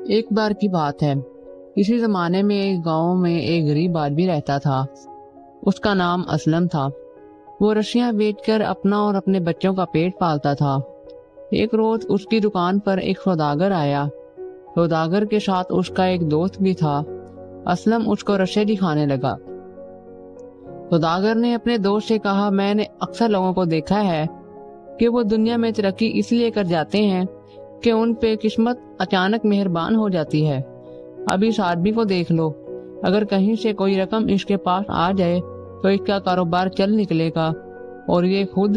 ایک بار کی بات ہے، اسی زمانے میں ایک گاؤں میں ایک غریب آدمی رہتا تھا۔ اس کا نام اسلم تھا۔ وہ رسیاں بیچ کر اپنا اور اپنے بچوں کا پیٹ پالتا تھا۔ ایک روز اس کی دکان پر ایک سوداگر آیا۔ سوداگر کے ساتھ اس کا ایک دوست بھی تھا۔ اسلم اس کو رسے دکھانے لگا۔ سوداگر نے اپنے دوست سے کہا، میں نے اکثر لوگوں کو دیکھا ہے کہ وہ دنیا میں ترقی اس لیے کر جاتے ہیں کہ ان پہ قسمت اچانک مہربان ہو جاتی ہے۔ اب اس آدمی کو دیکھ لو، اگر کہیں سے کوئی رقم اس کے پاس آ جائے تو اس کا کاروبار چل نکلے گا اور یہ خود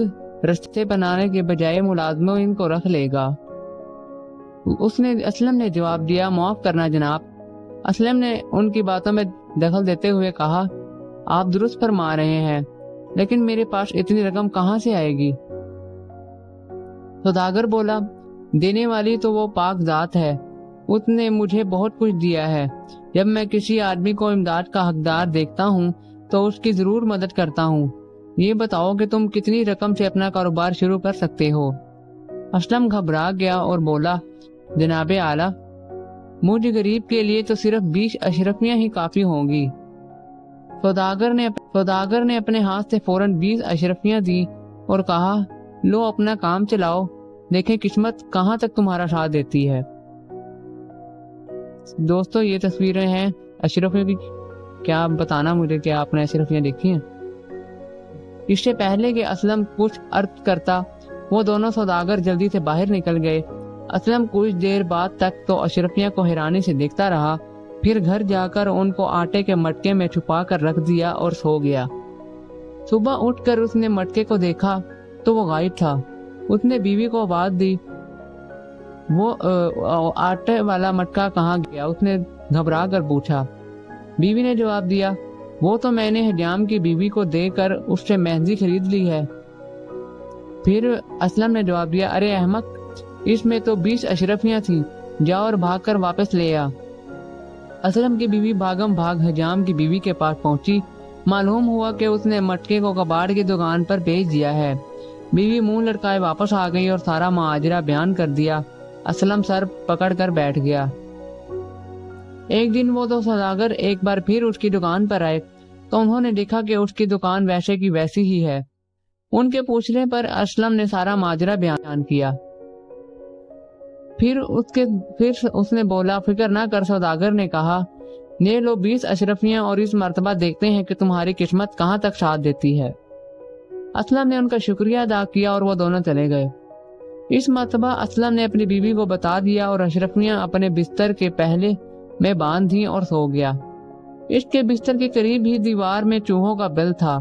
رستے بنانے کے بجائے ملازموں ان کو رکھ لے گا۔ اسلم نے جواب دیا، معاف کرنا جناب۔ اسلم نے ان کی باتوں میں دخل دیتے ہوئے کہا، آپ درست فرما رہے ہیں، لیکن میرے پاس اتنی رقم کہاں سے آئے گی؟ سوداگر بولا، دینے والی تو وہ پاک ذات ہے، اس نے مجھے بہت کچھ دیا ہے۔ جب میں کسی آدمی کو امداد کا حقدار دیکھتا ہوں تو اس کی ضرور مدد کرتا ہوں۔ یہ بتاؤ کہ تم کتنی رقم سے اپنا کاروبار شروع کر سکتے ہو؟ اسلم گھبرا گیا اور بولا، جناب اعلیٰ، مجھ غریب کے لیے تو صرف 20 اشرفیاں ہی کافی ہوں گی۔ سوداگر نے اپنے ہاتھ سے فوراً 20 اشرفیاں دی اور کہا، لو اپنا کام چلاؤ، دیکھیں قسمت کہاں تک تمہارا ساتھ دیتی ہے۔ دوستو، یہ تصویریں ہیں اشرفیوں کی۔ کیا آپ بتانا مجھے کہ آپ نے اشرفیاں دیکھی ہیں؟ اس سے پہلے کہ اسلم کچھ عرض کرتا، وہ دونوں سوداگر جلدی سے باہر نکل گئے۔ اسلم کچھ دیر بعد تک تو اشرفیاں کو حیرانی سے دیکھتا رہا، پھر گھر جا کر ان کو آٹے کے مٹکے میں چھپا کر رکھ دیا اور سو گیا۔ صبح اٹھ کر اس نے مٹکے کو دیکھا تو وہ غائب تھا۔ اس نے بیوی کو آواز دی، وہ آٹے والا مٹکا کہاں گیا؟ اس نے گھبرا کر پوچھا۔ بیوی نے جواب دیا، وہ تو میں نے حجام کی بیوی کو دے کر اس سے مہندی خرید لی ہے۔ پھر اسلم نے جواب دیا، ارے احمق، اس میں تو 20 اشرفیاں تھیں، جا اور بھاگ کر واپس لے آ۔ اسلم کی بیوی بھاگم بھاگ حجام کی بیوی کے پاس پہنچی۔ معلوم ہوا کہ اس نے مٹکے کو کباڑ کی دکان پر بھیج دیا ہے۔ بیوی منہ لٹکائے واپس آ گئی اور سارا ماجرا بیان کر دیا۔ اسلم سر پکڑ کر بیٹھ گیا۔ ایک دن وہ دو سوداگر ایک بار پھر اس کی دکان پر آئے تو انہوں نے دیکھا کہ اس کی دکان ویسے کی ویسی ہی ہے۔ ان کے پوچھنے پر اسلم نے سارا ماجرا بیان کیا۔ پھر اس نے بولا، فکر نہ کر۔ سوداگر نے کہا، یہ لو 20 اشرفیاں اور اس مرتبہ دیکھتے ہیں کہ تمہاری قسمت کہاں تک ساتھ دیتی ہے۔ اسلم نے ان کا شکریہ ادا کیا اور وہ دونوں چلے گئے۔ اس مرتبہ اسلم نے اپنی بیوی کو بتا دیا اور اشرفیاں اپنے بستر کے پہلے میں باندھ دیں اور سو گیا۔ اس کے بستر کے قریب ہی دیوار میں چوہوں کا بل تھا۔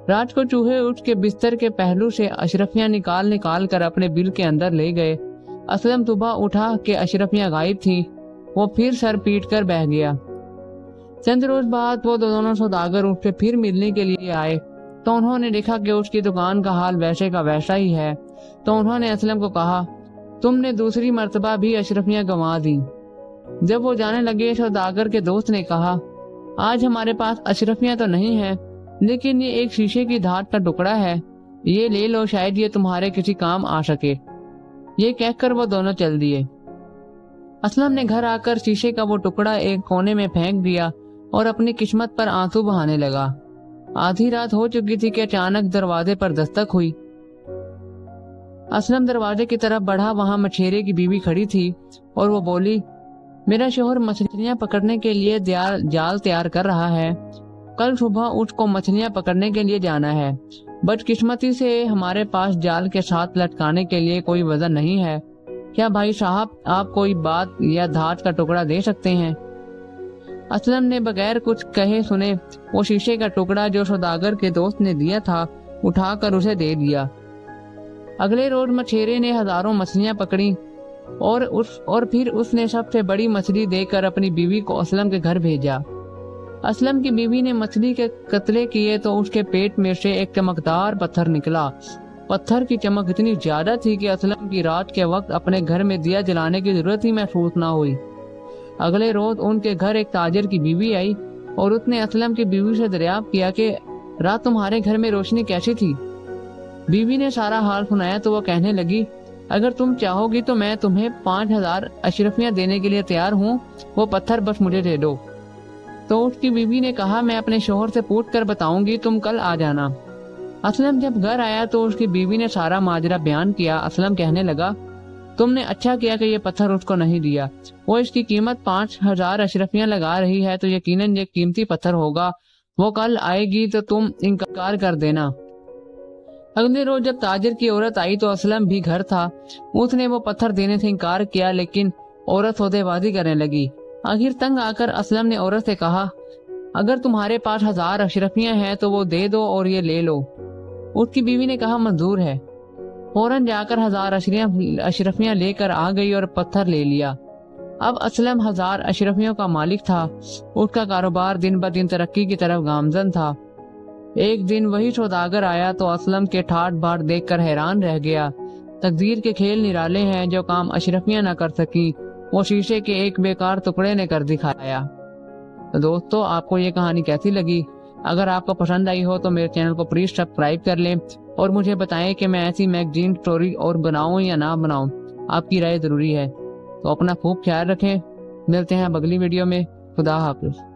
رات کو چوہے اس کے بستر کے پہلو سے اشرفیاں نکال کر اپنے بل کے اندر لے گئے۔ اسلم صبح اٹھا کہ اشرفیاں غائب تھیں۔ وہ پھر سر پیٹ کر بیٹھ گیا۔ چند روز بعد وہ دونوں سوداگر اس سے پھر ملنے کے لیے آئے تو انہوں نے دیکھا کہ اس کی دکان کا حال ویسے کا ویسا ہی ہے۔ تو انہوں نے اسلم کو کہا، تم نے دوسری مرتبہ بھی اشرفیاں گنوا دی۔ جب وہ جانے لگے، سوداگر کے دوست نے کہا، آج ہمارے پاس اشرفیاں تو نہیں ہیں، لیکن یہ ایک شیشے کی دھات کا ٹکڑا ہے، یہ لے لو، شاید یہ تمہارے کسی کام آ سکے۔ یہ کہہ کر وہ دونوں چل دیے۔ اسلم نے گھر آ کر شیشے کا وہ ٹکڑا ایک کونے میں پھینک دیا اور اپنی قسمت پر آنسو بہانے لگا۔ آدھی رات ہو چکی تھی کہ اچانک دروازے پر دستک ہوئی۔ اسلم دروازے کی طرف بڑھا، وہاں مچھیرے کی بیوی کھڑی تھی اور وہ بولی، میرا شوہر مچھلیاں پکڑنے کے لیے جال تیار کر رہا ہے، کل صبح اس کو مچھلیاں پکڑنے کے لیے جانا ہے۔ بدقسمتی سے ہمارے پاس جال کے ساتھ لٹکانے کے لیے کوئی وزن نہیں ہے، کیا بھائی صاحب آپ کوئی بات یا دھات کا ٹکڑا دے سکتے ہیں؟ اسلم نے بغیر کچھ کہے سنے وہ شیشے کا ٹکڑا جو سوداگر کے دوست نے دیا تھا اٹھا کر اسے دے دیا۔ اگلے روز مچھیرے نے ہزاروں مچھلیاں پکڑی اور پھر اس نے سب سے بڑی مچھلی دے کر اپنی بیوی کو اسلم کے گھر بھیجا۔ اسلم کی بیوی نے مچھلی کے قطرے کیے تو اس کے پیٹ میں سے ایک چمکدار پتھر نکلا۔ پتھر کی چمک اتنی زیادہ تھی کہ اسلم کی رات کے وقت اپنے گھر میں دیا جلانے کی ضرورت ہی محسوس نہ ہوئی۔ اگلے روز ان کے گھر ایک تاجر کی بیوی آئی اور اس نے اسلم کی بیوی سے دریافت کیا کہ رات تمہارے گھر میں روشنی کیسی تھی؟ بیوی نے سارا حال سنایا تو وہ کہنے لگی، اگر تم چاہو گی تو میں تمہیں 5000 اشرفیاں دینے کے لیے تیار ہوں، وہ پتھر بس مجھے دے دو۔ تو اس کی بیوی نے کہا میں اپنے شوہر سے پوچھ کر بتاؤں گی، تم کل آ جانا۔ اسلم جب گھر آیا تو اس کی بیوی نے سارا ماجرا بیان کیا۔ اسلم کہنے لگا تم نے اچھا کیا کہ یہ پتھر اس کو نہیں دیا، وہ اس کی قیمت 5000 اشرفیاں لگا رہی ہے تو یقیناً یہ قیمتی پتھر ہوگا، وہ کل آئے گی تو تم انکار کر دینا۔ اگلے روز جب تاجر کی عورت آئی تو اسلم بھی گھر تھا۔ اس نے وہ پتھر دینے سے انکار کیا لیکن عورت سودے بازی کرنے لگی۔ آخر تنگ آ کر اسلم نے عورت سے کہا اگر تمہارے پاس 1000 اشرفیاں ہیں تو وہ دے دو اور یہ لے لو۔ اس کی بیوی نے کہا منظور ہے۔ فوراً جا کر 1000 اشرفیاں لے کر آ گئی اور پتھر لے لیا۔ اب اسلم 1000 اشرفیوں کا مالک تھا۔ اس کا کاروبار دن بدن ترقی کی طرف گامزن تھا۔ ایک دن وہی سوداگر آیا تو اسلم کے ٹھاٹ باٹ دیکھ کر حیران رہ گیا۔ تقدیر کے کھیل نرالے ہیں، جو کام اشرفیاں نہ کر سکی وہ شیشے کے ایک بیکار ٹکڑے نے کر دکھایا۔ تو دوستو، آپ کو یہ کہانی کیسی لگی؟ اگر آپ کو پسند آئی ہو تو میرے چینل کو پلیز سبسکرائب کر لیں اور مجھے بتائیں کہ میں ایسی میگزین سٹوری اور بناؤں یا نہ بناؤں، آپ کی رائے ضروری ہے۔ تو اپنا خوب خیال رکھیں، ملتے ہیں اب اگلی ویڈیو میں۔ خدا حافظ۔